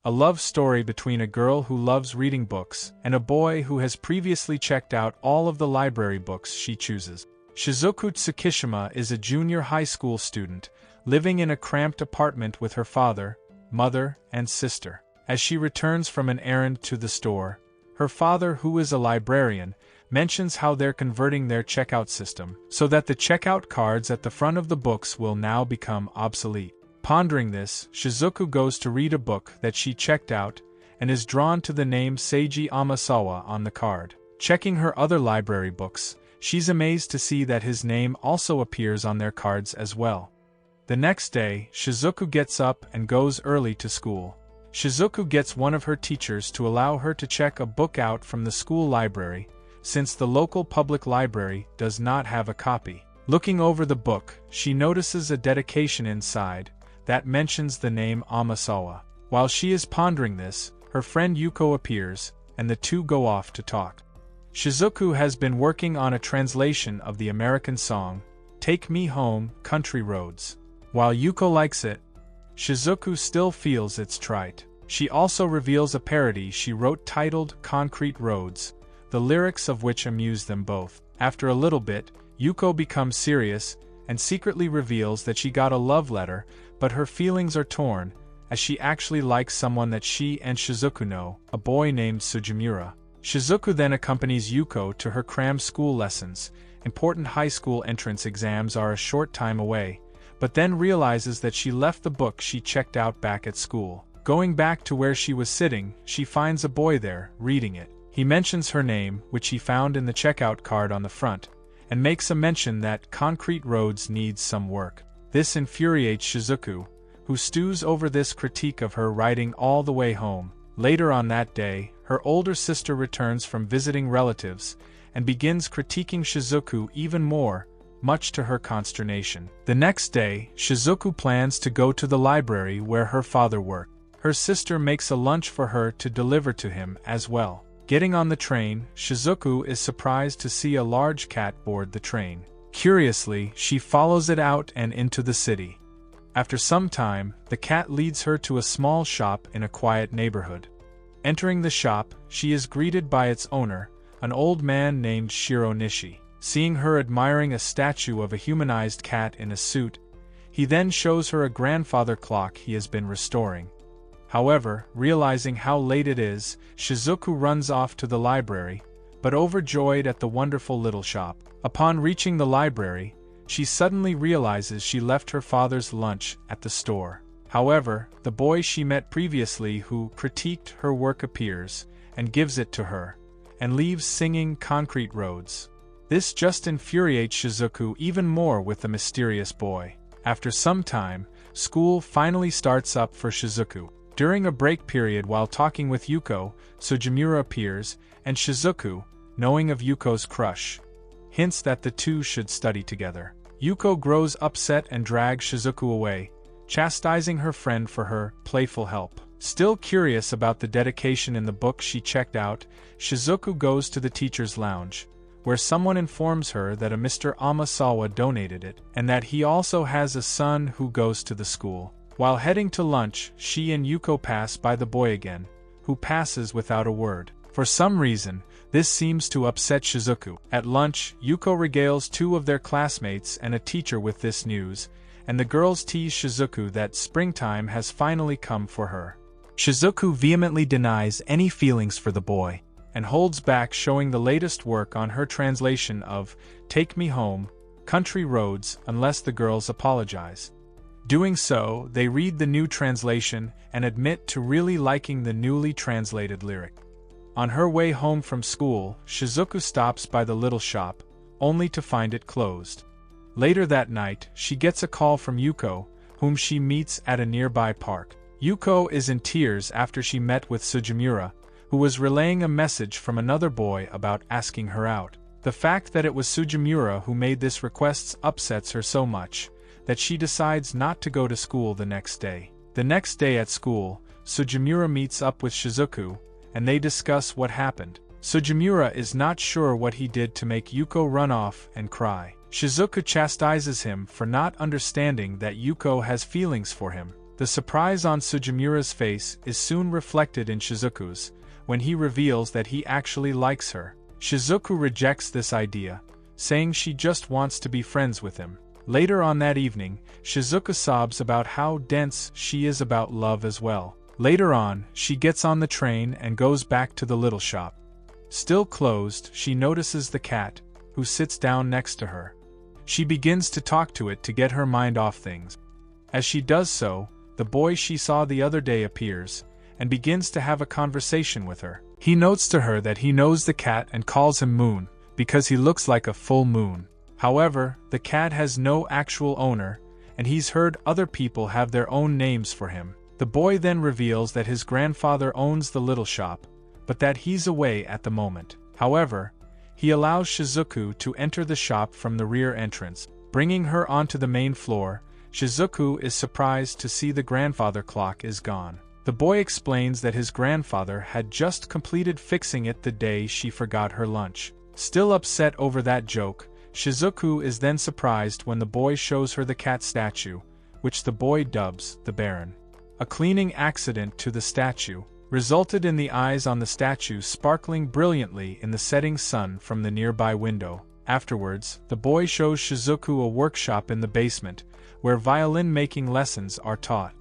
a love story between a girl who loves reading books and a boy who has previously checked out all of the library books she chooses. Shizuku Tsukishima is a junior high school student, living in a cramped apartment with her father, mother, and sister. As she returns from an errand to the store, her father, who is a librarian, mentions how they're converting their checkout system so that the checkout cards at the front of the books will now become obsolete. Pondering this, Shizuku goes to read a book that she checked out and is drawn to the name Seiji Amasawa on the card. Checking her other library books, she's amazed to see that his name also appears on their cards as well. The next day, Shizuku gets up and goes early to school. Shizuku gets one of her teachers to allow her to check a book out from the school library, since the local public library does not have a copy. Looking over the book, she notices a dedication inside that mentions the name Amasawa. While she is pondering this, her friend Yuko appears, and the two go off to talk. Shizuku has been working on a translation of the American song, Take Me Home, Country Roads. While Yuko likes it, Shizuku still feels it's trite. She also reveals a parody she wrote titled Concrete Roads, the lyrics of which amuse them both. After a little bit, Yuko becomes serious and secretly reveals that she got a love letter, but her feelings are torn, as she actually likes someone that she and Shizuku know, a boy named Sujimura. Shizuku then accompanies Yuko to her cram school lessons. Important high school entrance exams are a short time away, but then realizes that she left the book she checked out back at school. Going back to where she was sitting, she finds a boy there, reading it. He mentions her name, which he found in the checkout card on the front, and makes a mention that Concrete Roads needs some work. This infuriates Shizuku, who stews over this critique of her writing all the way home. Later on that day, her older sister returns from visiting relatives and begins critiquing Shizuku even more, much to her consternation. The next day, Shizuku plans to go to the library where her father worked. Her sister makes a lunch for her to deliver to him as well. Getting on the train, Shizuku is surprised to see a large cat board the train. Curiously, she follows it out and into the city. After some time, the cat leads her to a small shop in a quiet neighborhood. Entering the shop, she is greeted by its owner, an old man named Shiro Nishi. Seeing her admiring a statue of a humanized cat in a suit, he then shows her a grandfather clock he has been restoring. However, realizing how late it is, Shizuku runs off to the library, but overjoyed at the wonderful little shop. Upon reaching the library, she suddenly realizes she left her father's lunch at the store. However, the boy she met previously who critiqued her work appears, and gives it to her, and leaves singing Concrete Roads. This just infuriates Shizuku even more with the mysterious boy. After some time, school finally starts up for Shizuku. During a break period while talking with Yuko, Sujimura appears, and Shizuku, knowing of Yuko's crush, hints that the two should study together. Yuko grows upset and drags Shizuku away, chastising her friend for her playful help. Still curious about the dedication in the book she checked out, Shizuku goes to the teacher's lounge, where someone informs her that a Mr. Amasawa donated it, and that he also has a son who goes to the school. While heading to lunch, she and Yuko pass by the boy again, who passes without a word. For some reason, this seems to upset Shizuku. At lunch, Yuko regales two of their classmates and a teacher with this news, and the girls tease Shizuku that springtime has finally come for her. Shizuku vehemently denies any feelings for the boy, and holds back showing the latest work on her translation of Take Me Home, Country Roads unless the girls apologize. Doing so, they read the new translation and admit to really liking the newly translated lyric. On her way home from school, Shizuku stops by the little shop, only to find it closed. Later that night, she gets a call from Yuko, whom she meets at a nearby park. Yuko is in tears after she met with Sujimura, who was relaying a message from another boy about asking her out. The fact that it was Sujimura who made this request upsets her so much that she decides not to go to school the next day. The next day at school, Sujimura meets up with Shizuku, and they discuss what happened. Sujimura is not sure what he did to make Yuko run off and cry. Shizuku chastises him for not understanding that Yuko has feelings for him. The surprise on Sugimura's face is soon reflected in Shizuku's, when he reveals that he actually likes her. Shizuku rejects this idea, saying she just wants to be friends with him. Later on that evening, Shizuku sobs about how dense she is about love as well. Later on, she gets on the train and goes back to the little shop. Still closed, she notices the cat, who sits down next to her. She begins to talk to it to get her mind off things. As she does so, the boy she saw the other day appears, and begins to have a conversation with her. He notes to her that he knows the cat and calls him Moon, because he looks like a full moon. However, the cat has no actual owner, and he's heard other people have their own names for him. The boy then reveals that his grandfather owns the little shop, but that he's away at the moment. However, he allows Shizuku to enter the shop from the rear entrance. Bringing her onto the main floor, Shizuku is surprised to see the grandfather clock is gone. The boy explains that his grandfather had just completed fixing it the day she forgot her lunch. Still upset over that joke, Shizuku is then surprised when the boy shows her the cat statue, which the boy dubs the Baron. A cleaning accident to the statue resulted in the eyes on the statue sparkling brilliantly in the setting sun from the nearby window. Afterwards, the boy shows Shizuku a workshop in the basement, where violin-making lessons are taught.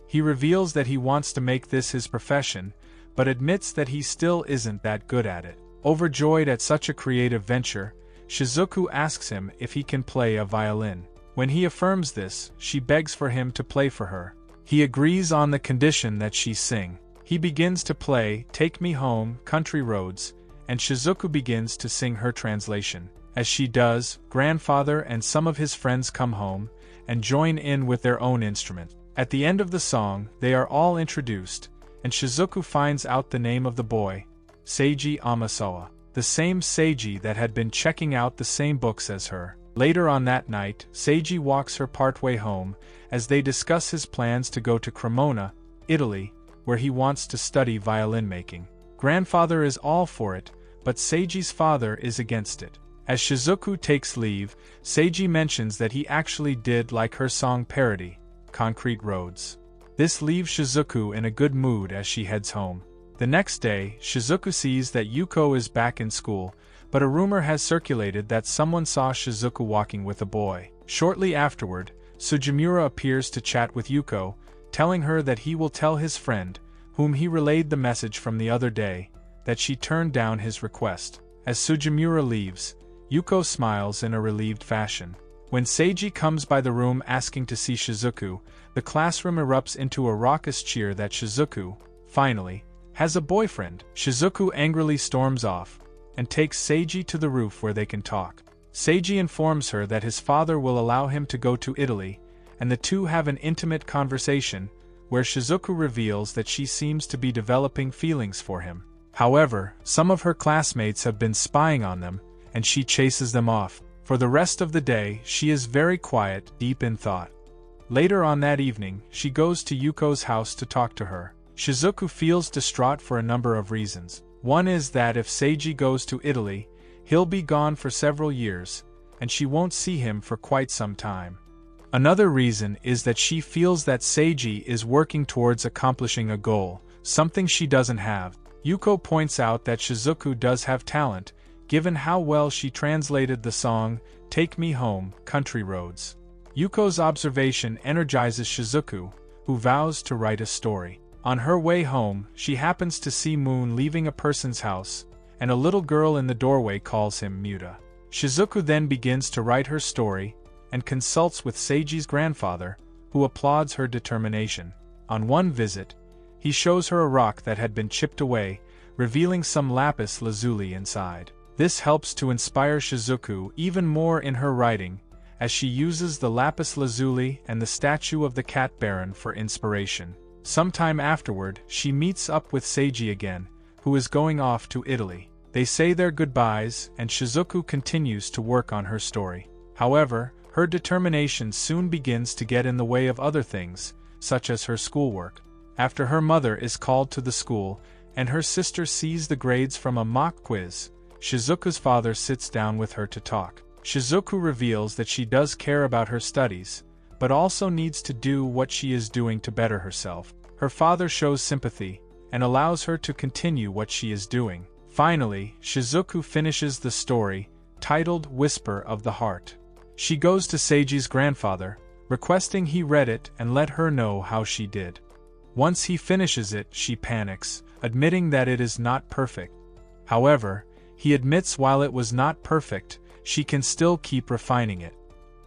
He reveals that he wants to make this his profession, but admits that he still isn't that good at it. Overjoyed at such a creative venture, Shizuku asks him if he can play a violin. When he affirms this, she begs for him to play for her. He agrees on the condition that she sing. He begins to play Take Me Home, Country Roads, and Shizuku begins to sing her translation. As she does, grandfather and some of his friends come home and join in with their own instrument. At the end of the song, they are all introduced, and Shizuku finds out the name of the boy, Seiji Amasawa, the same Seiji that had been checking out the same books as her. Later on that night, Seiji walks her partway home as they discuss his plans to go to Cremona, Italy, where he wants to study violin making. Grandfather is all for it, but Seiji's father is against it. As Shizuku takes leave, Seiji mentions that he actually did like her song parody, Concrete Roads. This leaves Shizuku in a good mood as she heads home. The next day, Shizuku sees that Yuko is back in school, but a rumor has circulated that someone saw Shizuku walking with a boy. Shortly afterward, Sugimura appears to chat with Yuko, telling her that he will tell his friend, whom he relayed the message from the other day, that she turned down his request. As Sugimura leaves, Yuko smiles in a relieved fashion. When Seiji comes by the room asking to see Shizuku, the classroom erupts into a raucous cheer that Shizuku, finally, has a boyfriend. Shizuku angrily storms off, and takes Seiji to the roof where they can talk. Seiji informs her that his father will allow him to go to Italy, and the two have an intimate conversation, where Shizuku reveals that she seems to be developing feelings for him. However, some of her classmates have been spying on them, and she chases them off. For the rest of the day, she is very quiet, deep in thought. Later on that evening, she goes to Yuko's house to talk to her. Shizuku feels distraught for a number of reasons. One is that if Seiji goes to Italy, he'll be gone for several years, and she won't see him for quite some time. Another reason is that she feels that Seiji is working towards accomplishing a goal, something she doesn't have. Yuko points out that Shizuku does have talent, given how well she translated the song, Take Me Home, Country Roads. Yuko's observation energizes Shizuku, who vows to write a story. On her way home, she happens to see Moon leaving a person's house, and a little girl in the doorway calls him Muta. Shizuku then begins to write her story, and consults with Seiji's grandfather, who applauds her determination. On one visit, he shows her a rock that had been chipped away, revealing some lapis lazuli inside. This helps to inspire Shizuku even more in her writing, as she uses the lapis lazuli and the statue of the cat baron for inspiration. Sometime afterward, she meets up with Seiji again, who is going off to Italy. They say their goodbyes, and Shizuku continues to work on her story. However, her determination soon begins to get in the way of other things, such as her schoolwork. After her mother is called to the school, and her sister sees the grades from a mock quiz, Shizuku's father sits down with her to talk. Shizuku reveals that she does care about her studies, but also needs to do what she is doing to better herself. Her father shows sympathy, and allows her to continue what she is doing. Finally, Shizuku finishes the story, titled Whisper of the Heart. She goes to Seiji's grandfather, requesting he read it and let her know how she did. Once he finishes it, she panics, admitting that it is not perfect. However, he admits while it was not perfect, she can still keep refining it.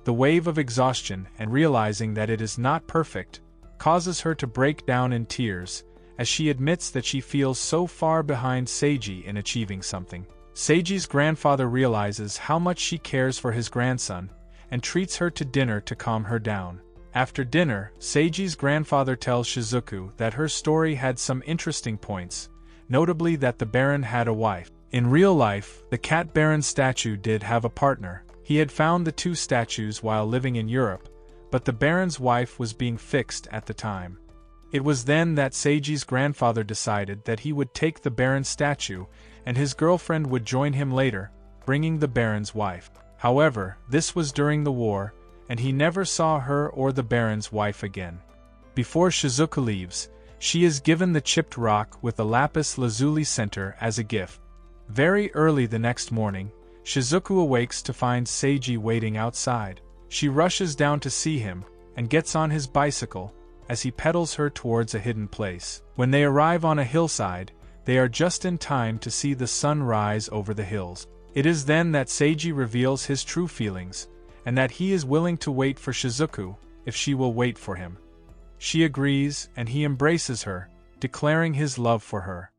The wave of exhaustion and realizing that it is not perfect causes her to break down in tears, as she admits that she feels so far behind Seiji in achieving something. Seiji's grandfather realizes how much she cares for his grandson, and treats her to dinner to calm her down. After dinner, Seiji's grandfather tells Shizuku that her story had some interesting points, notably that the Baron had a wife. In real life, the Cat Baron statue did have a partner. He had found the two statues while living in Europe, but the Baron's wife was being fixed at the time. It was then that Seiji's grandfather decided that he would take the Baron's statue, and his girlfriend would join him later, bringing the Baron's wife. However, this was during the war, and he never saw her or the Baron's wife again. Before Shizuku leaves, she is given the chipped rock with the lapis lazuli center as a gift. Very early the next morning, Shizuku awakes to find Seiji waiting outside. She rushes down to see him, and gets on his bicycle, as he pedals her towards a hidden place. When they arrive on a hillside, they are just in time to see the sun rise over the hills. It is then that Seiji reveals his true feelings, and that he is willing to wait for Shizuku, if she will wait for him. She agrees, and he embraces her, declaring his love for her.